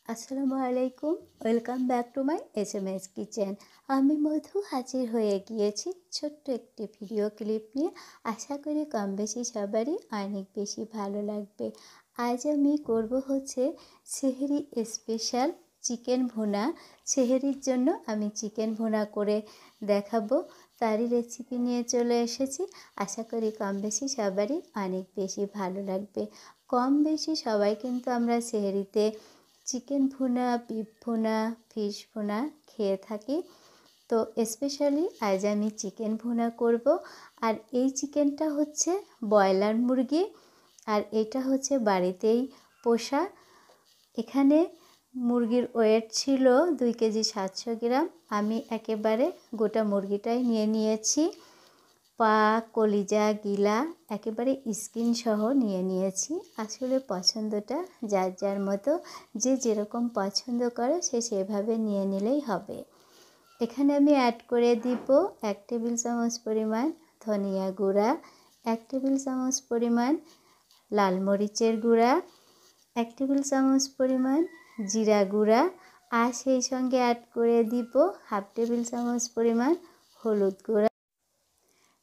আসসালামু আলাইকুম, welcome back to my SMS kitchen. আমি মধু হাজির হয়ে গিয়েছি ছোট্ট একটি ভিডিও ক্লিপ নিয়ে। আশা করি কম বেশি সবারই অনেক বেশি ভালো লাগবে। আজ আমি করব হচ্ছে সেহরি স্পেশাল চিকেন ভুনা। সেহরির জন্য আমি চিকেন ভুনা করে দেখাবো, তারই রেসিপি নিয়ে চলে এসেছি। আশা করি কম বেশি সবারই অনেক বেশি ভালো লাগবে। কম বেশি সবাই কিন্তু আমরা সেহরিতে চিকেন ভুনা, বিফ ভুনা, ফিশ ভুনা খেয়ে থাকি। তো স্পেশালি আজ আমি চিকেন ভুনা করব। আর এই চিকেনটা হচ্ছে ব্রয়লার মুরগি, আর এটা হচ্ছে বাড়িতেই পোষা। এখানে মুরগির ওয়েট ছিল 2 কেজি 700 গ্রাম। আমি একেবারে গোটা মুরগিটাই নিয়ে নিয়েছি। পা, কলিজা, গিলা একেবারে স্কিন সহ নিয়ে নিয়েছি। আসলে পছন্দটা যার যার মতো, যে যেরকম পছন্দ করে সে সেভাবে নিয়ে নিলেই হবে। এখানে আমি অ্যাড করে দিব 1 টেবিল চামচ পরিমাণ ধনিয়া গুঁড়া, 1 টেবিল চামচ পরিমাণ লাল মরিচের গুঁড়া, 1 টেবিল চামচ পরিমাণ জিরা গুঁড়া, আর সেই সঙ্গে অ্যাড করে দিব 1/2 টেবিল চামচ পরিমাণ হলুদ গুঁড়া।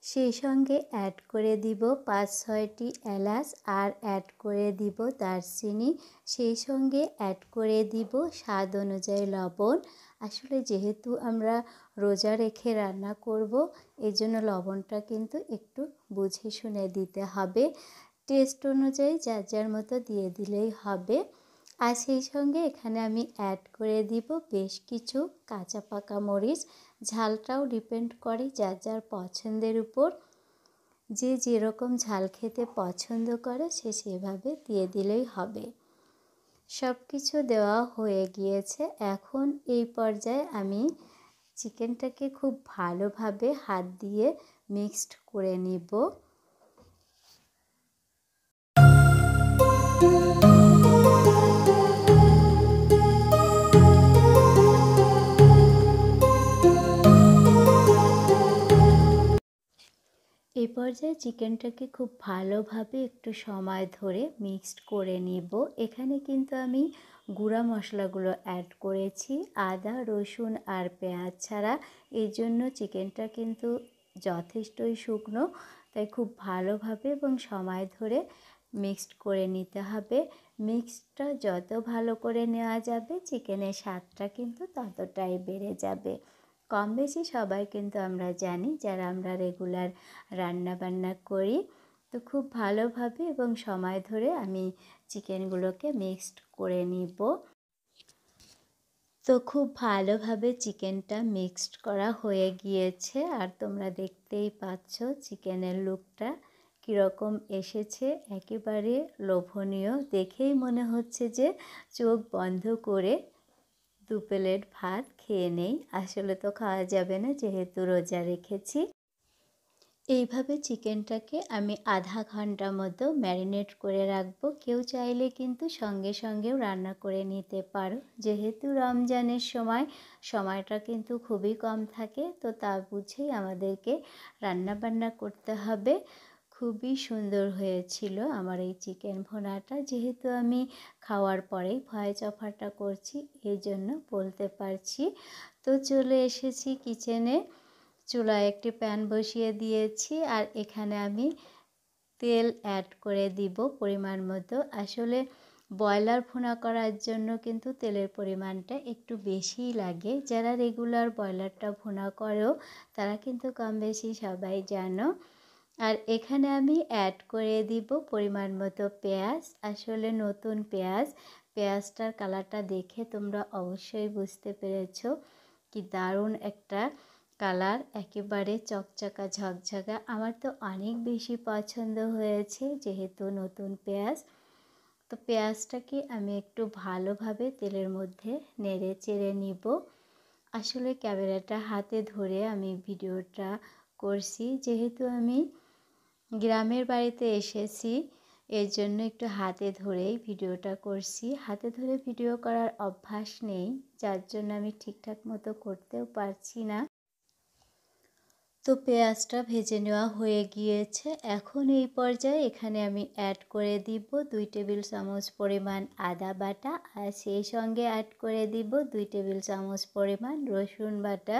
সেই সঙ্গে অ্যাড করে দিব 5-6টি এলাচ, আর অ্যাড করে দিব দারচিনি। সেই সঙ্গে অ্যাড করে দিব স্বাদ অনুযায়ী লবণ। আসলে যেহেতু আমরা রোজা রেখে রান্না করব, এই জন্য লবণটা কিন্তু একটু বুঝে শুনে দিতে হবে। টেস্ট অনুযায়ী যার যার মতো দিয়ে দিলেই হবে। আর সেই সঙ্গে এখানে আমি অ্যাড করে দিব বেশ কিছু কাঁচা পাকা মরিচ। ঝালটাও ডিপেন্ড করে যার যার পছন্দের উপর। যে যেরকম ঝাল খেতে পছন্দ করে সে সেভাবে দিয়ে দিলেই হবে। সব কিছু দেওয়া হয়ে গিয়েছে। এখন এই পর্যায়ে আমি চিকেনটাকে খুব ভালোভাবে হাত দিয়ে মিক্সড করে নিব। এই পর্যায়ে চিকেনটাকে খুব ভালোভাবে একটু সময় ধরে মিক্সড করে নিব। এখানে কিন্তু আমি গুঁড়া মশলাগুলো অ্যাড করেছি, আদা, রসুন আর পেঁয়াজ ছাড়া। এই জন্য চিকেনটা কিন্তু যথেষ্টই শুকনো, তাই খুব ভালোভাবে এবং সময় ধরে মিক্সড করে নিতে হবে। মিক্সডটা যত ভালো করে নেওয়া যাবে চিকেনের স্বাদটা কিন্তু ততটাই বেড়ে যাবে। কম বেশি সবাই কিন্তু আমরা জানি, যারা আমরা রেগুলার রান্না বান্না করি। তো খুব ভালোভাবে এবং সময় ধরে আমি চিকেনগুলোকে মিক্সড করে নিব। তো খুব ভালোভাবে চিকেনটা মিক্সড করা হয়ে গিয়েছে, আর তোমরা দেখতেই পাচ্ছ চিকেনের লুকটা কীরকম এসেছে। একেবারে লোভনীয়, দেখেই মনে হচ্ছে যে চোখ বন্ধ করে 2 প্লেট ভাত খেয়ে নেই। আসলে তো খাওয়া যাবে না, যেহেতু রোজা রেখেছি। এইভাবে চিকেনটাকে আমি আধা ঘন্টা মতো ম্যারিনেট করে রাখবো। কেউ চাইলে কিন্তু সঙ্গে সঙ্গেও রান্না করে নিতে পারো। যেহেতু রমজানের সময়টা কিন্তু খুবই কম থাকে, তো তা বুঝেই আমাদেরকে রান্না বান্না করতে হবে। খুবই সুন্দর হয়েছিল আমার এই চিকেন ভুনাটা। যেহেতু আমি খাওয়ার পরেই ভয়েস অফারটা করছি, এই জন্য বলতে পারছি। তো চলে এসেছি কিচেনে। চুলায় একটি প্যান বসিয়ে দিয়েছি, আর এখানে আমি তেল অ্যাড করে দিব পরিমাণ মতো। আসলে ব্রয়লার ভুনা করার জন্য কিন্তু তেলের পরিমাণটা একটু বেশিই লাগে। যারা রেগুলার ব্রয়লারটা ভুনা করো তারা কিন্তু কম বেশি সবাই জানো। আর এখানে আমি অ্যাড করে দিব পরিমাণ মতো পেঁয়াজ। আসলে নতুন পেঁয়াজটার কালারটা দেখে তোমরা অবশ্যই বুঝতে পেরেছো কি দারুণ একটা কালার, একেবারে চকচকা ঝকঝকা। আমার তো অনেক বেশি পছন্দ হয়েছে যেহেতু নতুন পেঁয়াজ। তো পেঁয়াজটাকে আমি একটু ভালোভাবে তেলের মধ্যে নেড়ে চেড়ে নিব। আসলে ক্যামেরাটা হাতে ধরে আমি ভিডিওটা করছি, যেহেতু আমি গ্রামের বাড়িতে এসেছি, এর জন্য একটু হাতে ধরেই ভিডিওটা করছি। হাতে ধরে ভিডিও করার অভ্যাস নেই, যার জন্য আমি ঠিকঠাক মতো করতেও পারছি না। তো পেঁয়াজটা ভেজে নেওয়া হয়ে গিয়েছে। এখন এই পর্যায়ে এখানে আমি অ্যাড করে দিব 2 টেবিল চামচ পরিমাণ আদা বাটা, আর সেই সঙ্গে অ্যাড করে দিব 2 টেবিল চামচ পরিমাণ রসুন বাটা।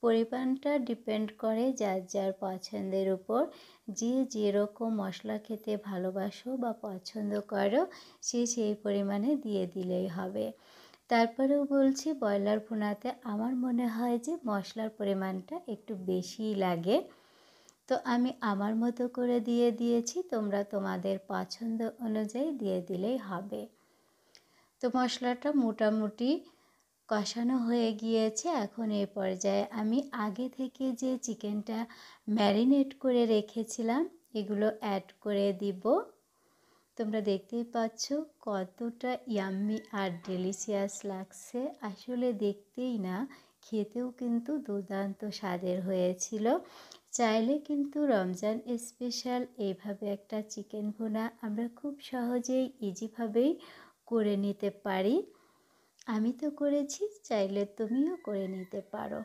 পরিমাণটা ডিপেন্ড করে যার যার পছন্দের উপর। যে যেরকম মশলা খেতে ভালোবাসো বা পছন্দ করো সে সেই পরিমাণে দিয়ে দিলেই হবে। তারপরেও বলছি, ব্রয়লার ভুনাতে আমার মনে হয় যে মশলার পরিমাণটা একটু বেশিই লাগে। তো আমি আমার মতো করে দিয়ে দিয়েছি, তোমরা তোমাদের পছন্দ অনুযায়ী দিয়ে দিলেই হবে। তো মশলাটা মোটামুটি কষানো হয়ে গিয়েছে। এখন এই পর্যায়ে আমি আগে থেকে যে চিকেনটা ম্যারিনেট করে রেখেছিলাম এগুলো অ্যাড করে দিব। তোমরা দেখতেই পাচ্ছ কতটা ইয়াম্মি আর ডেলিশিয়াস লাগছে। আসলে দেখতেই না, খেতেও কিন্তু দুর্দান্ত স্বাদের হয়েছিল। চাইলে কিন্তু রমজান স্পেশাল এইভাবে একটা চিকেন ভুনা আমরা খুব সহজেই ইজিভাবেই করে নিতে পারি। আমি তো করেছি, চাইলে তুমিও করে নিতে পারো।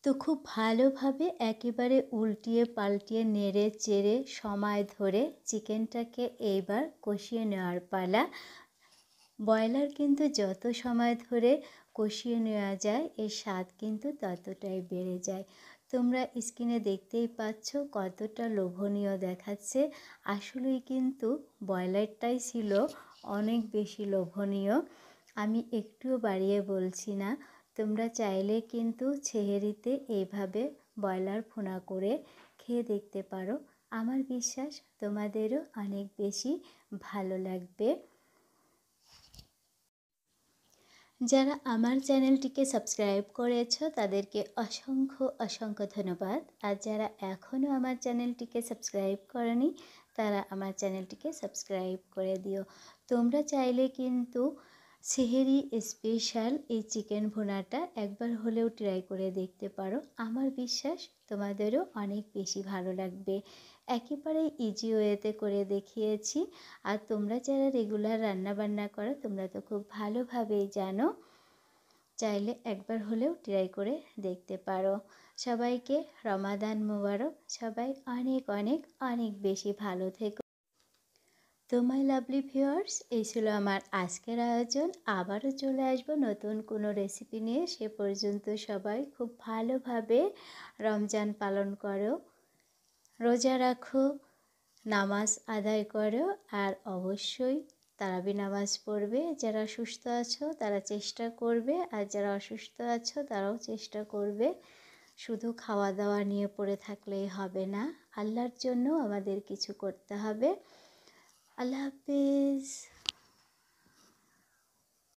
তো খুব ভালোভাবে একেবারে উল্টিয়ে পাল্টিয়ে নেড়ে চেড়ে সময় ধরে চিকেনটাকে এইবার কষিয়ে নেওয়ার পালা। ব্রয়লার কিন্তু যত সময় ধরে কষিয়ে নেওয়া যায় এর স্বাদ কিন্তু ততটাই বেড়ে যায়। তোমরা স্ক্রিনে দেখতেই পাচ্ছ কতটা লোভনীয় দেখাচ্ছে। আসলেই কিন্তু ব্রয়লারটাই ছিল অনেক বেশি লোভনীয়। আমি একটুও বাড়িয়ে বলছি না। তোমরা চাইলে কিন্তু সেহরিতে এইভাবে ব্রয়লার ভুনা করে খেয়ে দেখতে পারো। আমার বিশ্বাস তোমাদেরও অনেক বেশি ভালো লাগবে। যারা আমার চ্যানেলটিকে সাবস্ক্রাইব করেছো তাদেরকে অসংখ্য অসংখ্য ধন্যবাদ। আর যারা এখনও আমার চ্যানেলটিকে সাবস্ক্রাইব করনি তারা আমার চ্যানেলটিকে সাবস্ক্রাইব করে দিও। তোমরা চাইলে কিন্তু সেহরি স্পেশাল এই চিকেন ভুনাটা একবার হলেও ট্রাই করে দেখতে পারো। আমার বিশ্বাস তোমাদেরও অনেক বেশি ভালো লাগবে। একেবারে ইজি ওয়েতে করে দেখিয়েছি। আর তোমরা যারা রেগুলার রান্নাবান্না করো তোমরা তো খুব ভালোভাবেই জানো। চাইলে একবার হলেও ট্রাই করে দেখতে পারো। সবাইকে রমাদান মোবারক। সবাই অনেক অনেক অনেক বেশি ভালো থেকো। তো মাই লাভলি ভিউয়ার্স, এই ছিল আমার আজকের আয়োজন। আবারও চলে আসবো নতুন কোনো রেসিপি নিয়ে। সে পর্যন্ত সবাই খুব ভালোভাবে রমজান পালন করো, রোজা রাখো, নামাজ আদায় করো, আর অবশ্যই তারাবি নামাজ পড়বে। যারা সুস্থ আছো তারা চেষ্টা করবে, আর যারা অসুস্থ আছো তারাও চেষ্টা করবে। শুধু খাওয়া দাওয়া নিয়ে পড়ে থাকলেই হবে না, আল্লাহর জন্য আমাদের কিছু করতে হবে। আল্লাহ হাফেজ।